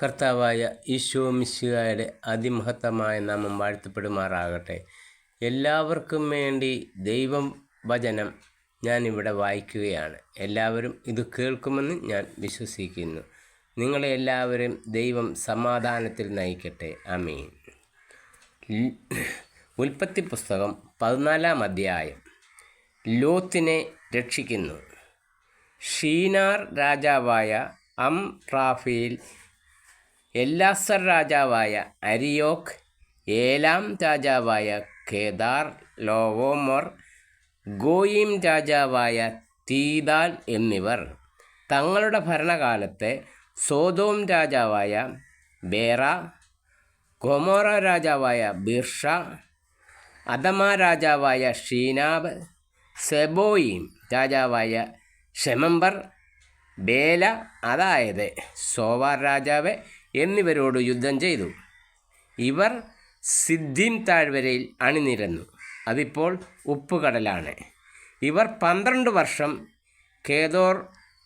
കർത്താവായ ഈശോ മിശിഹായുടെ അതിമഹത്തമായ നാമം വാഴ്ത്തപ്പെടുമാറാകട്ടെ. എല്ലാവർക്കും വേണ്ടി ദൈവം വചനം ഞാനിവിടെ വായിക്കുകയാണ്. എല്ലാവരും ഇത് കേൾക്കുമെന്ന് ഞാൻ വിശ്വസിക്കുന്നു. നിങ്ങളെ എല്ലാവരും ദൈവം സമാധാനത്തിൽ നയിക്കട്ടെ. ആമീൻ. ഉൽപ്പത്തി പുസ്തകം 14-ാം അധ്യായം. ലോത്തിനെ രക്ഷിക്കുന്നു. ഷീനാർ രാജാവായ അംറാഫേൽ, എല്ലാസർ രാജാവായ അരിയോക്ക്, ഏലാം രാജാവായ കേദാർ ലോവോമർ, ഗോയിം രാജാവായ തീദാൽ എന്നിവർ തങ്ങളുടെ ഭരണകാലത്തെ സോദോം രാജാവായ ബേറ, ഗൊമോറ രാജാവായ ബിർഷ, അദമ രാജാവായ ഷീനാബ്, സെബോയിം രാജാവായ ഷെമംബർ, ബേല അതായത് സോവാർ രാജാവ് എന്നിവരോട് യുദ്ധം ചെയ്തു. ഇവർ സിദ്ദീം താഴ്വരയിൽ അണിനിരന്നു. അതിപ്പോൾ ഉപ്പുകടലാണ്. ഇവർ 12 വർഷം കേദോർ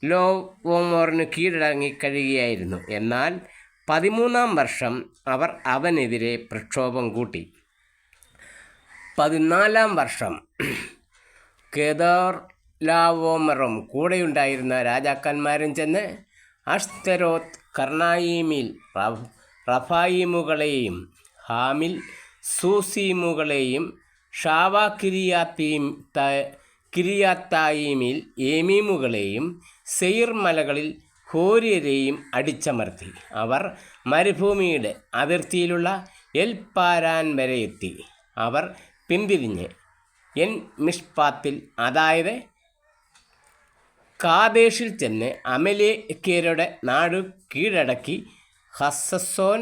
ലോവോമോറിന് കീഴടങ്ങി കഴിയുകയായിരുന്നു. എന്നാൽ 13-ാം വർഷം അവർ അവനെതിരെ പ്രക്ഷോഭം കൂട്ടി. 14-ാം വർഷം കേദോർ ലാവോമറും കൂടെയുണ്ടായിരുന്ന രാജാക്കന്മാരും ചെന്ന് അഷ്തരോത്ത്, കർണായിമിൽ റഫായിമുകളെയും ഹാമിൽ സൂസീമുകളെയും ഷാവ കിരിയാത്തായിമിൽ ഏമീമുകളെയും സെയിർ മലകളിൽ ഹോര്യരെയും അടിച്ചമർത്തി. അവർ മരുഭൂമിയുടെ അതിർത്തിയിലുള്ള എൽ പാരാൻ വരെ എത്തി. അവർ പിന്തിരിഞ്ഞ് എൻ മിഷ്പാത്തിൽ അതായത് കാദേശിൽ ചെന്ന് അമലേക്യരുടെ നാടു കീഴടക്കി ഹസസോൻ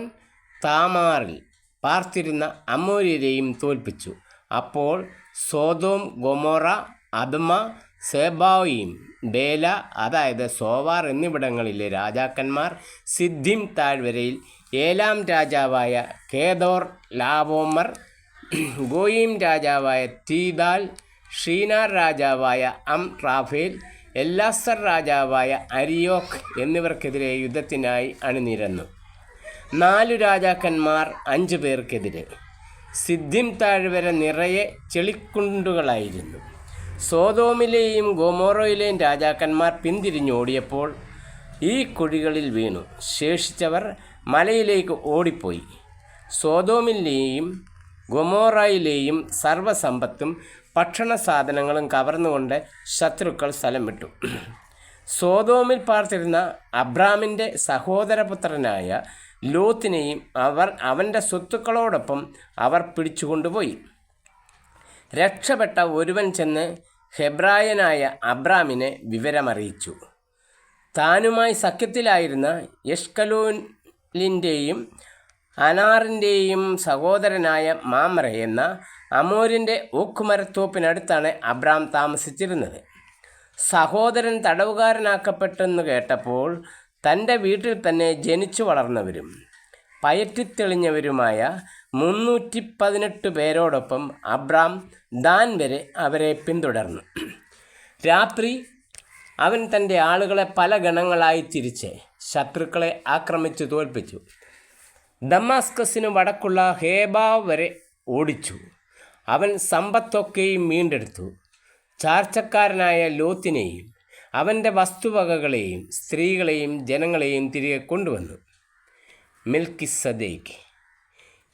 താമാറിൽ പാർത്തിരുന്ന അമോര്യരെയും തോൽപ്പിച്ചു. അപ്പോൾ സോദോം, ഗൊമോറ, അദമ, സെബോയിം, ബേല അതായത് സോവാർ എന്നിവിടങ്ങളിലെ രാജാക്കന്മാർ സിദ്ദീം താഴ്വരയിൽ ഏലാം രാജാവായ കേദോർ ലാവോമർ, ഗോയിം രാജാവായ തീദാൽ, ഷീനാർ രാജാവായ അംറാഫേൽ, എല്ലാസർ രാജാവായ അരിയോക്ക് എന്നിവർക്കെതിരെ യുദ്ധത്തിനായി അണിനിരന്നു. 4 രാജാക്കന്മാർ 5 പേർക്കെതിരെ. സിദ്ദീം താഴ്വര നിറയെ ചെളിക്കുണ്ടുകളായിരുന്നു. സോദോമിലെയും ഗൊമോറയിലെയും രാജാക്കന്മാർ പിന്തിരിഞ്ഞോടിയപ്പോൾ ഈ കുഴികളിൽ വീണു. ശേഷിച്ചവർ മലയിലേക്ക് ഓടിപ്പോയി. സോദോമിലെയും ഗൊമോറയിലെയും സർവ്വസമ്പത്തും ഭക്ഷണ സാധനങ്ങളും കവർന്നുകൊണ്ട് ശത്രുക്കൾ സ്ഥലം വിട്ടു. സോദോമിൽ പാർത്തിരുന്ന അബ്രാമിൻ്റെ സഹോദരപുത്രനായ ലോത്തിനെയും അവൻ്റെ സ്വത്തുക്കളോടൊപ്പം അവർ പിടിച്ചുകൊണ്ടുപോയി. രക്ഷപ്പെട്ട ഒരുവൻ ചെന്ന് ഹെബ്രായനായ അബ്രാമിനെ വിവരമറിയിച്ചു. താനുമായി സഖ്യത്തിലായിരുന്ന എഷ്കലോലിൻ്റെയും അനാറിൻ്റെയും സഹോദരനായ മാമറെ എന്ന അമോരിൻ്റെ ഓക്കുമരത്തോപ്പിനടുത്താണ് അബ്രാം താമസിച്ചിരുന്നത്. സഹോദരൻ തടവുകാരനാക്കപ്പെട്ടെന്ന് കേട്ടപ്പോൾ തൻ്റെ വീട്ടിൽ തന്നെ ജനിച്ചു വളർന്നവരും പയറ്റിത്തെളിഞ്ഞവരുമായ 318 പേരോടൊപ്പം അബ്രാം ദാൻ വരെ അവരെ പിന്തുടർന്നു. രാത്രി അവൻ തൻ്റെ ആളുകളെ പല ഗണങ്ങളായി തിരിച്ച് ശത്രുക്കളെ ആക്രമിച്ചു തോൽപ്പിച്ചു. ദമാസ്കസിന് വടക്കുള്ള ഹേബ വരെ ഓടിച്ചു. അവൻ സമ്പത്തൊക്കെയും വീണ്ടെടുത്തു. ചാർച്ചക്കാരനായ ലോത്തിനെയും അവൻ്റെ വസ്തുവകകളെയും സ്ത്രീകളെയും ജനങ്ങളെയും തിരികെ കൊണ്ടുവന്നു. മെൽക്കിസദേക്ക്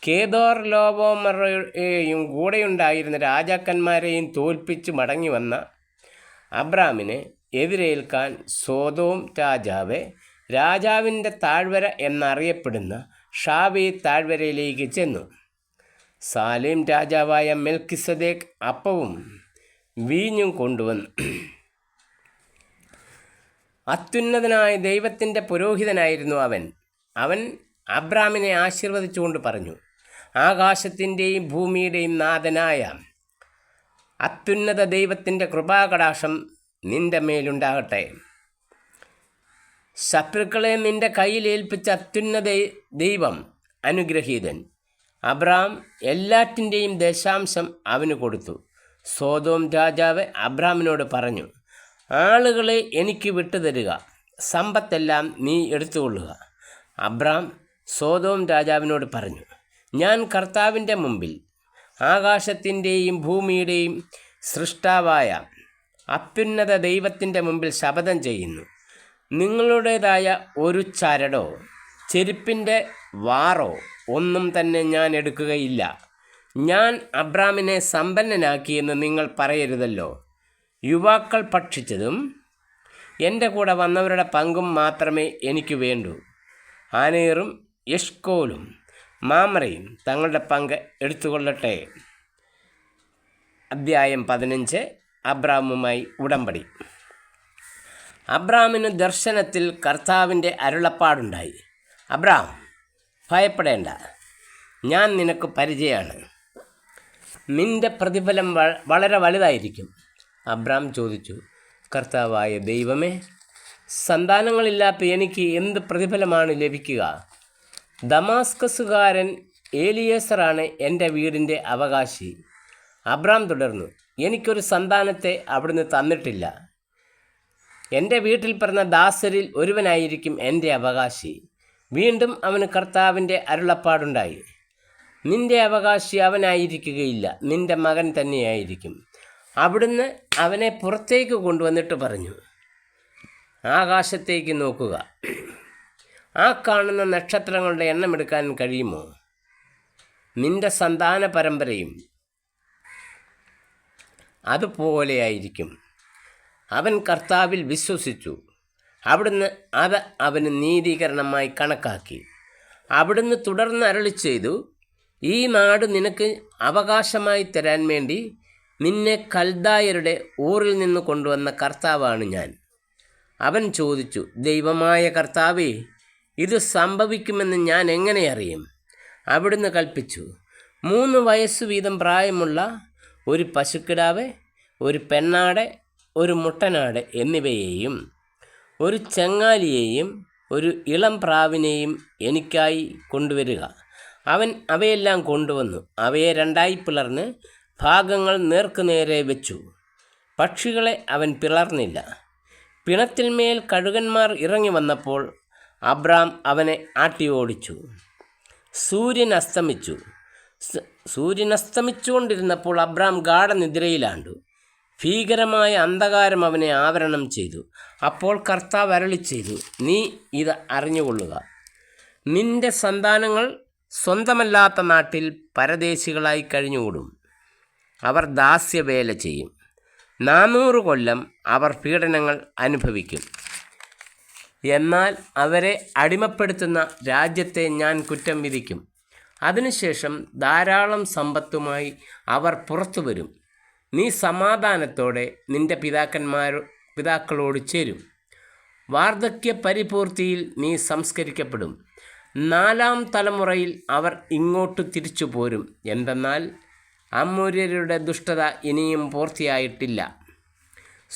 കേദോർ ലോവോമറയെയും കൂടെയുണ്ടായിരുന്ന രാജാക്കന്മാരെയും തോൽപ്പിച്ച് മടങ്ങി വന്ന അബ്രാമിനെ എതിരേൽക്കാൻ സോദോം രാജാവിൻ്റെ താഴ്വര എന്നറിയപ്പെടുന്ന ഷാവി താഴ്വരയിലേക്ക് ചെന്നു. സാലേം രാജാവായ മെൽക്കിസദേക്ക് അപ്പവും വീഞ്ഞും കൊണ്ടുവന്നു. അത്യുന്നതനായ ദൈവത്തിൻ്റെ പുരോഹിതനായിരുന്നു അവൻ അബ്രാമിനെ ആശീർവദിച്ചുകൊണ്ട് പറഞ്ഞു, ആകാശത്തിൻ്റെയും ഭൂമിയുടെയും നാഥനായ അത്യുന്നത ദൈവത്തിൻ്റെ കൃപാകടാക്ഷം നിൻ്റെ മേലുണ്ടാകട്ടെ. ശത്രുക്കളെ നിൻ്റെ കയ്യിൽ ഏൽപ്പിച്ച അത്യുന്നത ദൈവം അനുഗ്രഹീതൻ. അബ്രാം എല്ലാറ്റിൻ്റെയും ദശാംശം അവന് കൊടുത്തു. സോദോം രാജാവ് അബ്രാമിനോട് പറഞ്ഞു, ആളുകളെ എനിക്ക് വിട്ടുതരിക, സമ്പത്തെല്ലാം നീ എടുത്തുകൊള്ളുക. അബ്രാം സോദോം രാജാവിനോട് പറഞ്ഞു, ഞാൻ കർത്താവിൻ്റെ മുമ്പിൽ ആകാശത്തിൻ്റെയും ഭൂമിയുടെയും സൃഷ്ടാവായ അത്യുന്നത ദൈവത്തിൻ്റെ മുമ്പിൽ ശപഥം ചെയ്യുന്നു, നിങ്ങളുടേതായ ഒരു ചരടോ ചെരുപ്പിൻ്റെ വാറോ ഒന്നും തന്നെ ഞാൻ എടുക്കുകയില്ല. ഞാൻ അബ്രാമിനെ സമ്പന്നനാക്കിയെന്ന് നിങ്ങൾ പറയരുതല്ലോ. യുവാക്കൾ ഭക്ഷിച്ചതും എൻ്റെ കൂടെ വന്നവരുടെ പങ്കും മാത്രമേ എനിക്ക് വേണ്ടൂ. ആനേറും എഷ്കോലും മാമറയും തങ്ങളുടെ പങ്ക് എടുത്തുകൊള്ളട്ടെ. അധ്യായം 15. അബ്രാമുമായി ഉടമ്പടി. അബ്രാമിന് ദർശനത്തിൽ കർത്താവിൻ്റെ അരുളപ്പാടുണ്ടായി. അബ്രാം, ഭയപ്പെടേണ്ട, ഞാൻ നിനക്ക് പരിചയമാണ്. നിന്റെ പ്രതിഫലം വളരെ വലുതായിരിക്കും. അബ്രാം ചോദിച്ചു, കർത്താവായ ദൈവമേ, സന്താനങ്ങളില്ലാത്ത എനിക്ക് എന്ത് പ്രതിഫലമാണ് ലഭിക്കുക? ദമാസ്കസുകാരൻ ഏലിയേസറാണ് എൻ്റെ വീടിൻ്റെ അവകാശി. അബ്രാം തുടർന്നു, എനിക്കൊരു സന്താനത്തെ അവിടുന്ന് തന്നിട്ടില്ല. എൻ്റെ വീട്ടിൽ പിറന്ന ദാസരിൽ ഒരുവനായിരിക്കും എൻ്റെ അവകാശി. വീണ്ടും അവന് കർത്താവിൻ്റെ അരുളപ്പാടുണ്ടായി, നിന്റെ അവകാശി അവനായിരിക്കുകയില്ല, നിന്റെ മകൻ തന്നെയായിരിക്കും. അവിടുന്ന് അവനെ പുറത്തേക്ക് കൊണ്ടുവന്നിട്ട് പറഞ്ഞു, ആകാശത്തേക്ക് നോക്കുക, ആ കാണുന്ന നക്ഷത്രങ്ങളുടെ എണ്ണമെടുക്കാൻ കഴിയുമോ? നിന്റെ സന്താന പരമ്പരയും അതുപോലെയായിരിക്കും. അവൻ കർത്താവിൽ വിശ്വസിച്ചു, അവിടുന്ന് അത് അവന് നീതീകരണമായി കണക്കാക്കി. അവിടുന്ന് തുടർന്ന് അരുളി ചെയ്തു, ഈ നാട് നിനക്ക് അവകാശമായി തരാൻ വേണ്ടി നിന്നെ കൽദായരുടെ ഊറിൽ നിന്ന് കൊണ്ടുവന്ന കർത്താവാണ് ഞാൻ. അവൻ ചോദിച്ചു, ദൈവമായ കർത്താവേ, ഇത് സംഭവിക്കുമെന്ന് ഞാൻ എങ്ങനെ അറിയും? അവിടുന്ന് കൽപ്പിച്ചു, 3 വയസ്സ് വീതം പ്രായമുള്ള ഒരു പശുക്കിടാവ്, ഒരു പെണ്ണാട്, ഒരു മുട്ടനാട് എന്നിവയെയും ഒരു ചെങ്ങാലിയെയും ഒരു ഇളം പ്രാവിനെയും എനിക്കായി കൊണ്ടുവരിക. അവൻ അവയെല്ലാം കൊണ്ടുവന്നു. അവയെ 2 പിളർന്ന് ഭാഗങ്ങൾ നേർക്കുനേരെ വെച്ചു. പക്ഷികളെ അവൻ പിളർന്നില്ല. പിണത്തിന്മേൽ കഴുകന്മാർ ഇറങ്ങി വന്നപ്പോൾ അബ്രാം അവനെ ആട്ടി ഓടിച്ചു. സൂര്യൻ അസ്തമിച്ചുകൊണ്ടിരുന്നപ്പോൾ അബ്രാം ഗാഢനിദ്രയിലാണ്ടു. ഭീകരമായ അന്ധകാരം അവനെ ആവരണം ചെയ്തു. അപ്പോൾ കർത്താവ് അരുളി ചെയ്തു, നീ ഇത് അറിഞ്ഞുകൊള്ളുക, നിന്റെ സന്താനങ്ങൾ സ്വന്തമല്ലാത്ത നാട്ടിൽ പരദേശികളായി കഴിഞ്ഞുകൂടും. അവർ ദാസ്യവേല ചെയ്യും. 400 കൊല്ലം അവർ പീഡനങ്ങൾ അനുഭവിക്കും. എന്നാൽ അവരെ അടിമപ്പെടുത്തുന്ന രാജ്യത്തെ ഞാൻ കുറ്റം വിധിക്കും. അതിനുശേഷം ധാരാളം സമ്പത്തുമായി അവർ പുറത്തു വരും. നീ സമാധാനത്തോടെ നിന്റെ പിതാക്കളോട് ചേരും. വാർദ്ധക്യ പരിപൂർത്തിയിൽ നീ സംസ്കരിക്കപ്പെടും. 4ാം തലമുറയിൽ അവർ ഇങ്ങോട്ട് തിരിച്ചു പോരും. എന്തെന്നാൽ അമോര്യരുടെ ദുഷ്ടത ഇനിയും പൂർത്തിയായിട്ടില്ല.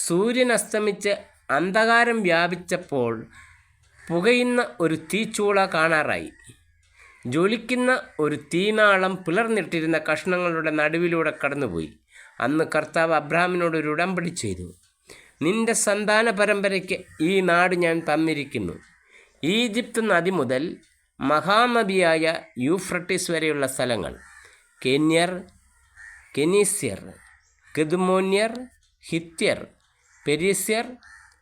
സൂര്യൻ അസ്തമിച്ച് അന്ധകാരം വ്യാപിച്ചപ്പോൾ പുകയുന്ന ഒരു തീച്ചൂള കാണാറായി. ജ്വലിക്കുന്ന ഒരു തീനാളം പിളർന്നിട്ടിരുന്ന കഷ്ണങ്ങളുടെ നടുവിലൂടെ കടന്നുപോയി. അന്ന് കർത്താവ് അബ്രാമിനോട് ഒരു ഉടമ്പടി ചെയ്തു, നിന്റെ സന്താന പരമ്പരയ്ക്ക് ഈ നാട് ഞാൻ തന്നിരിക്കുന്നു. ഈജിപ്ത് നദി മുതൽ മഹാനദിയായ യൂഫ്രട്ടീസ് വരെയുള്ള സ്ഥലങ്ങൾ, കെന്യർ, കെനീസ്യർ, കെദുമോന്യർ, ഹിത്യർ, പെരിസ്യർ,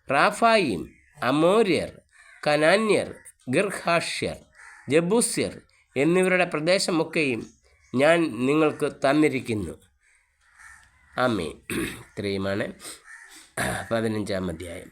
റാഫായിം, അമോര്യർ, കനാന്യർ, ഗിർഹാഷ്യർ, ജബൂസ്യർ എന്നിവരുടെ പ്രദേശമൊക്കെയും ഞാൻ നിങ്ങൾക്ക് തന്നിരിക്കുന്നു. ആമേൻ. ഇത്രയുമാണ് 15-ാം അധ്യായം.